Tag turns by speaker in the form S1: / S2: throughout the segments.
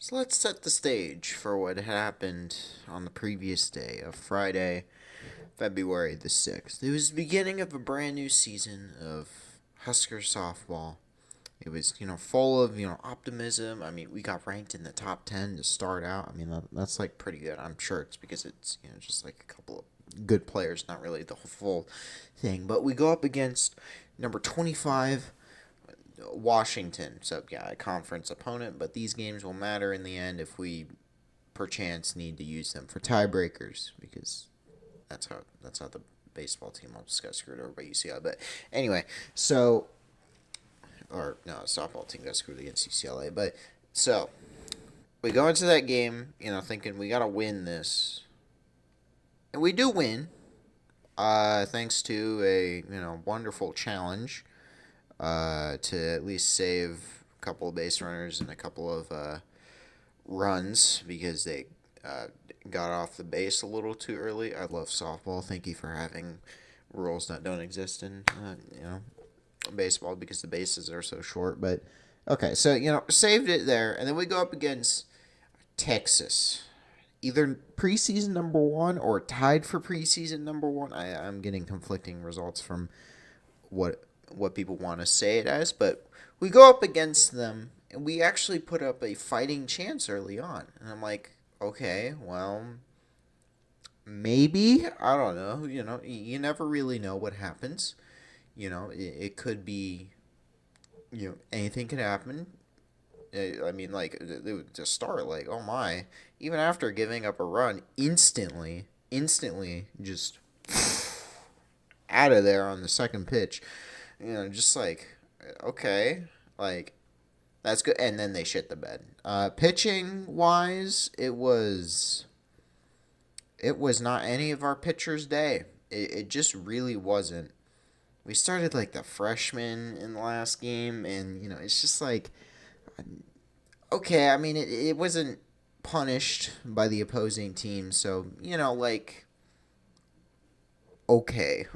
S1: So let's set the stage for what happened on the previous day of Friday, February the 6th. It was the beginning of a brand new season of Husker softball. It was, full of, optimism. I mean, we got ranked in the top 10 to start out. I mean, that's like pretty good. I'm sure it's because it's, just like a couple of good players, not really the full thing. But we go up against number 25, Washington. So, yeah, a conference opponent, but these games will matter in the end if we perchance need to use them for tiebreakers because that's how the baseball team almost got screwed over by UCLA. But anyway, so or no, softball team got screwed against UCLA. But so we go into that game, thinking we gotta win this, and we do win. Thanks to a wonderful challenge, to at least save a couple of base runners and a couple of runs because they got off the base a little too early. I love softball. Thank you for having rules that don't exist in baseball because the bases are so short. But okay, so saved it there, and then we go up against Texas, either preseason number one or tied for preseason number one. I'm getting conflicting results from what people want to say it as, but we go up against them and we actually put up a fighting chance early on, and I'm like, okay, well, maybe, I don't know. You never really know what happens. It could be, anything could happen. I mean, like, to start, like, oh my, even after giving up a run, instantly, just out of there on the second pitch, just like, okay, like, that's good. And then they shit the bed. Pitching wise, it was not any of our pitchers' day. It just really wasn't. We started like the freshman in the last game, and it's just like, okay. I mean, it wasn't punished by the opposing team, so like, okay.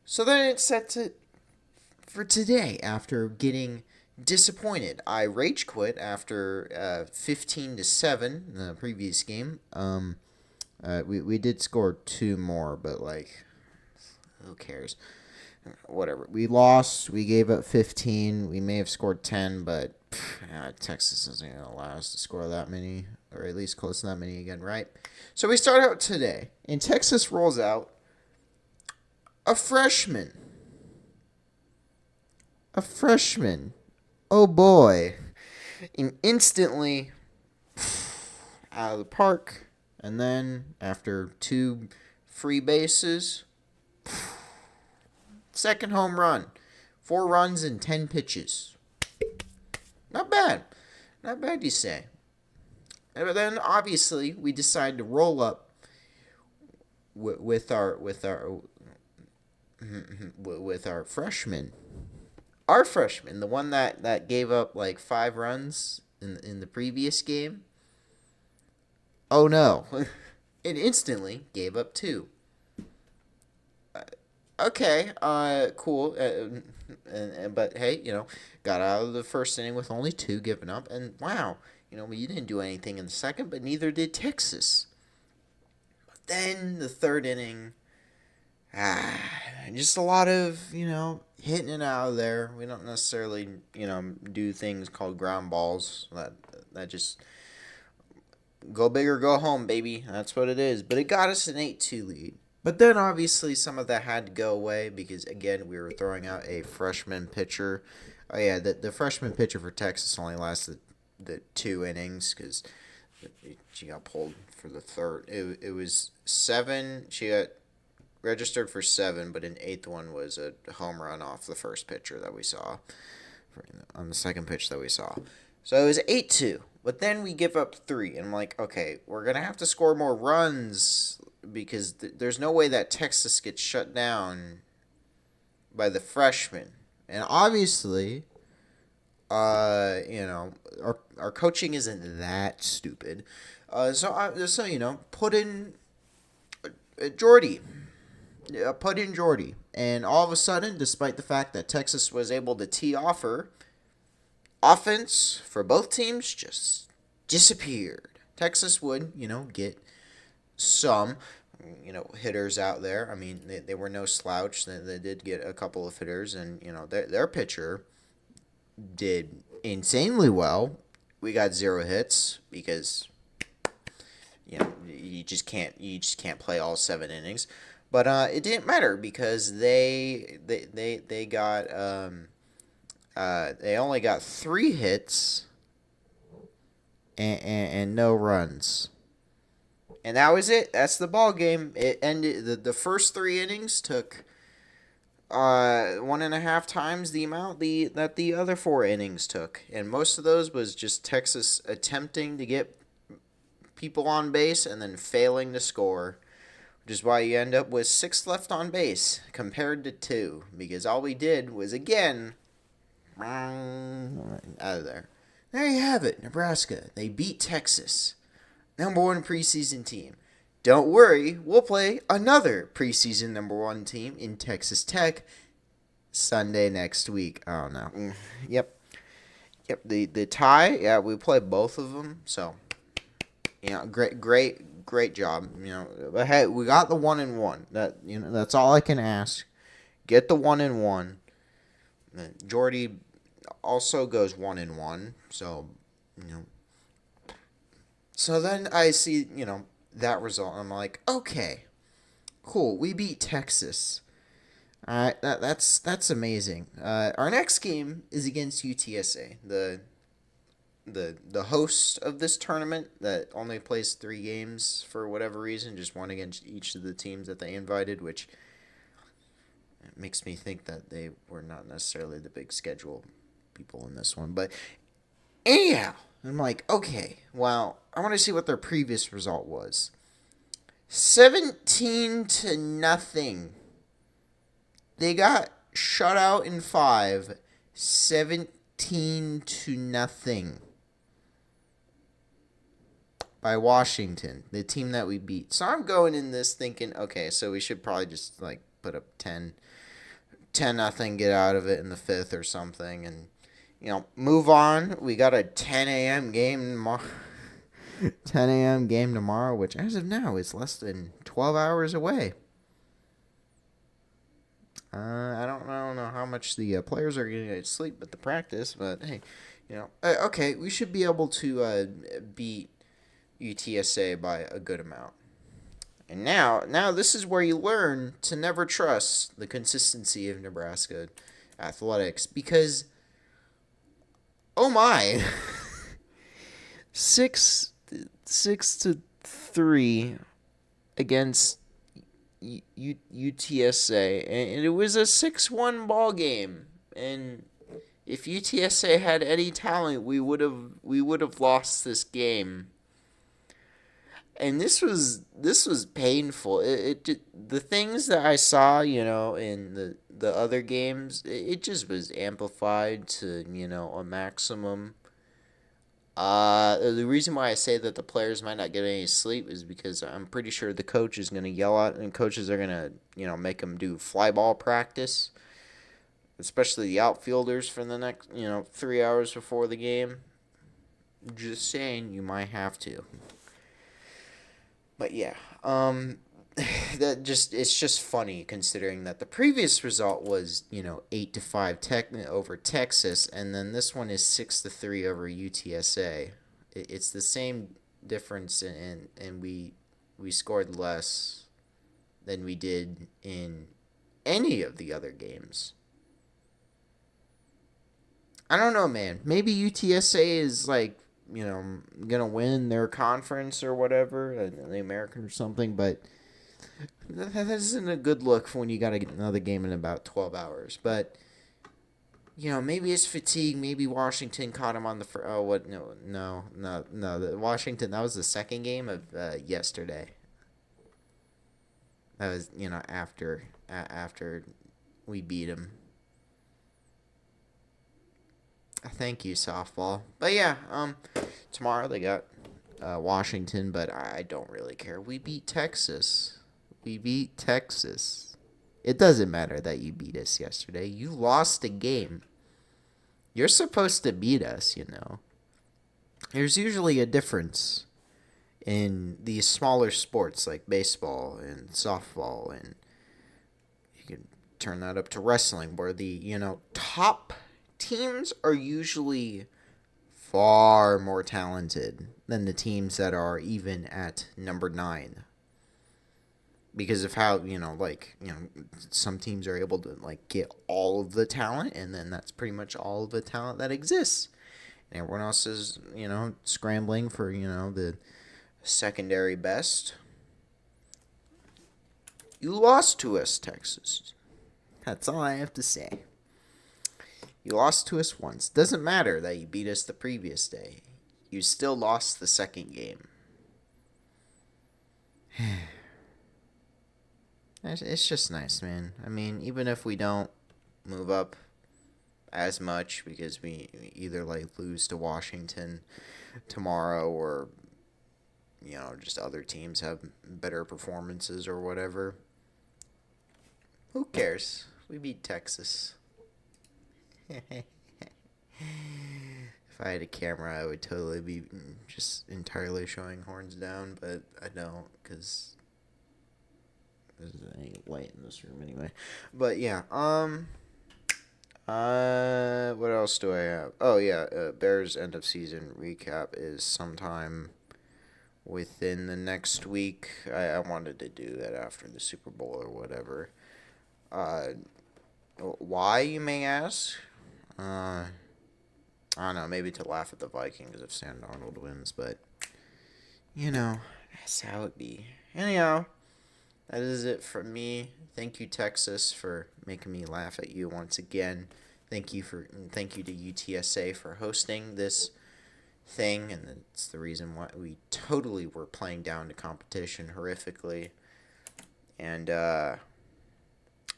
S1: So then it's set to for today after getting disappointed. I rage quit after 15-7 in the previous game. We did score two more, but like, who cares? Whatever. We lost. We gave up 15. We may have scored 10, but Texas isn't going to allow us to score that many, or at least close to that many again, right? So we start out today, and Texas rolls out a freshman. A freshman. Oh boy. And instantly out of the park. And then after two free bases, second home run. 4 runs and 10 pitches. Not bad. Not bad, you say. But then obviously we decide to roll up with our freshman. Our freshman, the one that gave up like 5 runs in the previous game. Oh no. It instantly gave up 2. Okay, cool. But hey, got out of the first inning with only 2 given up, and wow, you didn't do anything in the second, but neither did Texas. But then the third inning, just a lot of hitting it out of there. We don't necessarily do things called ground balls that just go big or go home, baby. That's what it is. But it got us an 8-2 lead. But then obviously some of that had to go away because again we were throwing out a freshman pitcher. Oh yeah, the freshman pitcher for Texas only lasted the 2 innings because she got pulled for the third. It was 7. She got registered for 7, but an 8th one was a home run off the first pitcher that we saw on the second pitch that we saw. So it was 8-2. But then we give up 3, and I'm like, okay, we're gonna have to score more runs because there's no way that Texas gets shut down by the freshman. And obviously, our coaching isn't that stupid. So put in Jordy. Put in Jordy. And all of a sudden, despite the fact that Texas was able to tee off her, offense for both teams just disappeared. Texas would, get some, hitters out there. I mean, they were no slouch. They did get a couple of hitters, and, their pitcher did insanely well. We got 0 hits because you just can't play all 7 innings. But it didn't matter because they got they only got 3 hits and no runs. And that was it. That's the ball game. It ended. The first 3 innings took 1.5 times the amount that the other 4 innings took, and most of those was just Texas attempting to get people on base and then failing to score, which is why you end up with 6 left on base compared to 2, because all we did was again out of there. There you have it, Nebraska. They beat Texas, #1 preseason team. Don't worry, we'll play another preseason #1 team in Texas Tech Sunday next week. Oh no. Yep. The tie. Yeah, we play both of them. So, great job. But hey, we got the 1-1. That's all I can ask. Get the 1-1. Jordy also goes 1-1. So, So then I see, that result. I'm like, okay, cool. We beat Texas. All right, that's amazing. Our next game is against UTSA, the host of this tournament that only plays 3 games for whatever reason, just one against each of the teams that they invited, which makes me think that they were not necessarily the big schedule people in this one. But anyhow, I'm like, okay, well, I want to see what their previous result was. 17-0. They got shut out in 5. 17-0 by Washington, the team that we beat. So I'm going in this thinking, okay, so we should probably just put up 10-0, get out of it in the 5th or something, and move on. We got a 10 a.m. game tomorrow. 10 a.m. game tomorrow, which as of now is less than 12 hours away. I don't know how much the players are going to sleep at the practice, but hey, okay, we should be able to beat UTSA by a good amount. And now this is where you learn to never trust the consistency of Nebraska athletics, because oh my, 6-3 against UTSA, and it was a 6-1 ball game. And if UTSA had any talent, we would have lost this game. And this was painful. The things that I saw, in the other games, it just was amplified to a maximum. The reason why I say that the players might not get any sleep is because I'm pretty sure the coach is going to yell out, and coaches are going to, make them do fly ball practice, especially the outfielders for the next, 3 hours before the game. Just saying, you might have to. But yeah, it's just funny considering that the previous result was 8-5 over Texas, and then this one is 6-3 over UTSA. It's the same difference, and we scored less than we did in any of the other games. I don't know, man. Maybe UTSA is gonna win their conference or whatever, the American or something, but that isn't a good look for when you got another game in about 12 hours. But maybe it's fatigue. Maybe Washington caught him on the first. Oh, what? No. Washington. That was the second game of yesterday. That was after we beat him. Thank you, softball. But yeah, tomorrow they got Washington, but I don't really care. We beat Texas. It doesn't matter that you beat us yesterday. You lost a game. You're supposed to beat us, there's usually a difference in these smaller sports like baseball and softball, and you can turn that up to wrestling, where the top teams are usually far more talented than the teams that are even at number 9, because of how some teams are able to get all of the talent, and then that's pretty much all of the talent that exists, and everyone else is scrambling for the secondary best. You lost to us, Texas. That's all I have to say. You lost to us once. Doesn't matter that you beat us the previous day. You still lost the second game. It's just nice, man. I mean, even if we don't move up as much because we either lose to Washington tomorrow, or just other teams have better performances or whatever. Who cares? We beat Texas. If I had a camera, I would totally be just entirely showing horns down, but I don't because there's any light in this room anyway. But yeah, what else do I have? Oh yeah, Bears end of season recap is sometime within the next week. I wanted to do that after the Super Bowl or whatever. Uh, why, you may ask? I don't know, maybe to laugh at the Vikings if Sam Darnold wins, but that's how it be. Anyhow, that is it from me. Thank you, Texas, for making me laugh at you once again. Thank you to UTSA for hosting this thing, and it's the reason why we totally were playing down to competition horrifically. And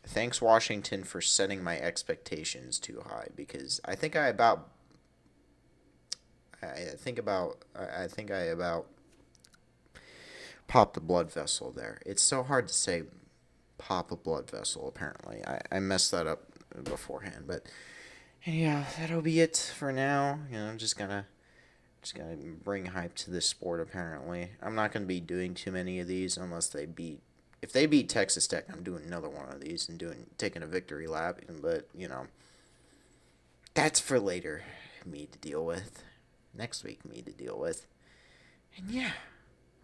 S1: thanks, Washington, for setting my expectations too high, because I think I about popped a blood vessel there. It's so hard to say pop a blood vessel, apparently. I messed that up beforehand, but yeah, that'll be it for now. Just gonna bring hype to this sport. Apparently, I'm not gonna be doing too many of these unless they beat. If they beat Texas Tech, I'm doing another one of these and taking a victory lap. But that's for later. Me to deal with. Next week, me to deal with. And yeah,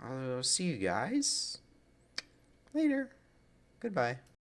S1: I'll see you guys later. Goodbye.